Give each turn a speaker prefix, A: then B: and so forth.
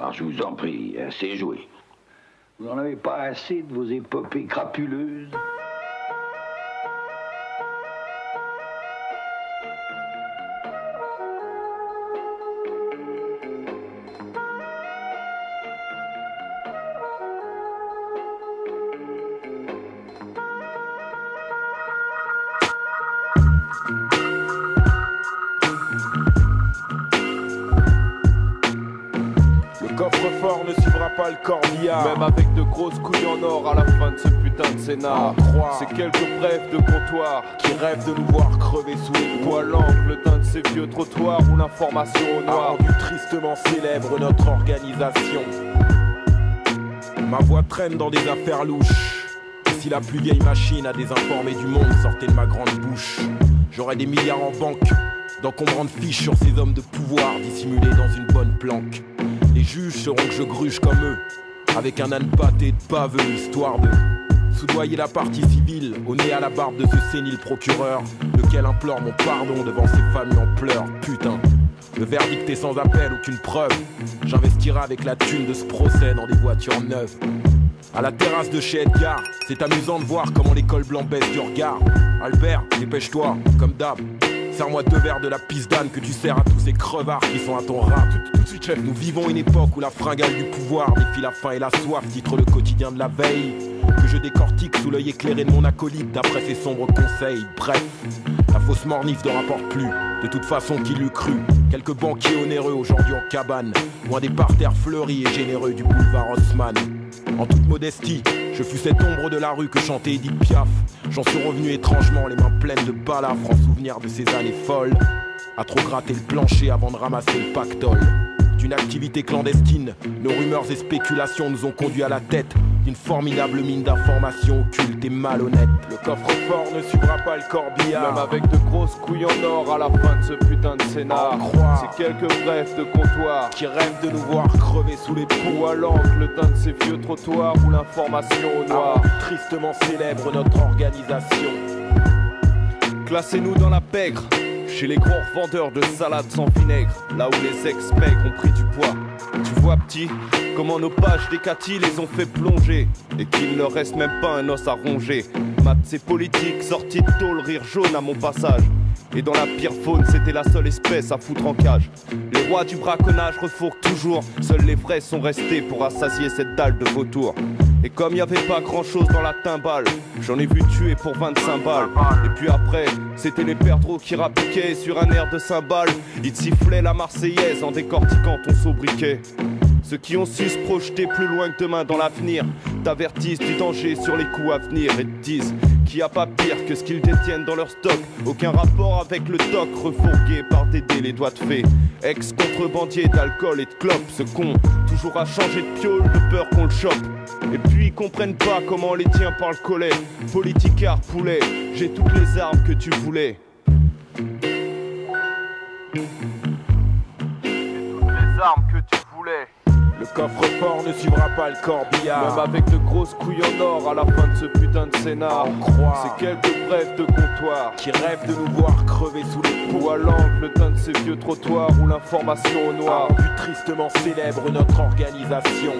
A: Alors je vous en prie, assez joué. Vous n'en avez pas assez de vos épopées crapuleuses?
B: Coffre-fort ne suivra pas le corbillard.
C: Même avec de grosses couilles en or à la fin de ce putain de scénar. C'est quelques brefs de comptoir
B: qui rêvent de nous voir crever sous les
C: ou à l'angle d'un de ces vieux trottoirs où l'information au noir
B: a rendu tristement célèbre notre organisation. Ma voix traîne dans des affaires louches. Et si la plus vieille machine à désinformer du monde sortait de ma grande bouche, j'aurais des milliards en banque, d'encombrantes fiches sur ces hommes de pouvoir dissimulés dans une bonne planque. Les juges sauront que je gruge comme eux, avec un âne pâté de baveux, histoire de soudoyer la partie civile, au nez à la barbe de ce sénile procureur, lequel implore mon pardon devant ses familles en pleurs. Putain, le verdict est sans appel, aucune preuve. J'investirai avec la thune de ce procès dans des voitures neuves. À la terrasse de chez Edgar, c'est amusant de voir comment les cols blancs baissent du regard. Albert, dépêche-toi, comme d'hab. Serre-moi 2 verres de la pisse d'âne que tu sers à tous ces crevards qui sont à ton rap. Tout de suite, chef. Nous vivons une époque où la fringale du pouvoir défie la faim et la soif, titre le quotidien de la veille, que je décortique sous l'œil éclairé de mon acolyte d'après ses sombres conseils. Bref, la fausse mornif ne rapporte plus, de toute façon qui l'eût cru. Quelques banquiers onéreux aujourd'hui en cabane, loin des parterres fleuris et généreux du boulevard Haussmann. En toute modestie, je fus cette ombre de la rue que chantait Edith Piaf. J'en suis revenu étrangement, les mains pleines de balafres en souvenir de ces années folles, à trop gratter le plancher avant de ramasser le pactole. D'une activité clandestine, nos rumeurs et spéculations nous ont conduits à la tête d'une formidable mine d'informations occultes et malhonnêtes. Le coffre-fort ne suivra pas le corbillard.
C: Même avec de grosses couilles en or à la fin de ce putain de scénar. C'est quelques brefs de comptoir
B: qui rêvent de nous voir crever sous les
C: ou à l'angle d'un de ces vieux trottoirs où l'information au noir
B: a rendu tristement célèbre notre organisation.
C: Classez-nous dans la pègre, chez les gros revendeurs de salade sans vinaigre, là où les ex-mecs ont pris du poids. Tu vois petit, comment nos pages d'Hécatie les ont fait plonger, et qu'il ne leur reste même pas un os à ronger. Maths et politique, sortis de tôle, rire jaune à mon passage. Et dans la pire faune, c'était la seule espèce à foutre en cage. Les rois du braconnage refourquent toujours, seuls les vrais sont restés pour assasier cette dalle de vautour. Et comme y avait pas grand chose dans la timbale, j'en ai vu tuer pour 25 balles. Et puis après, c'était les perdreaux qui rappliquaient sur un air de cymbale. Ils sifflaient la Marseillaise en décortiquant ton sobriquet. Ceux qui ont su se projeter plus loin que demain dans l'avenir t'avertissent du danger sur les coups à venir et te disent qu'il n'y a pas pire que ce qu'ils détiennent dans leur stock. Aucun rapport avec le doc, refourgué par Dédé les doigts de fée. Ex-contrebandier d'alcool et de clopes, ce con toujours à changer de piole de peur qu'on le chope. Et puis ils comprennent pas comment on les tient par le collet. Politicard poulet, j'ai toutes les armes que tu voulais. J'ai toutes les armes que tu voulais.
B: Le coffre-fort ne suivra pas le corbillard.
C: Même avec de grosses couilles en or à la fin de ce putain de scénar. C'est quelques brefs de comptoir
B: qui rêvent de nous voir crever sous les ponts
C: ou à l'angle d'un de ces vieux trottoirs où l'information au noir
B: a rendu tristement célèbre notre organisation.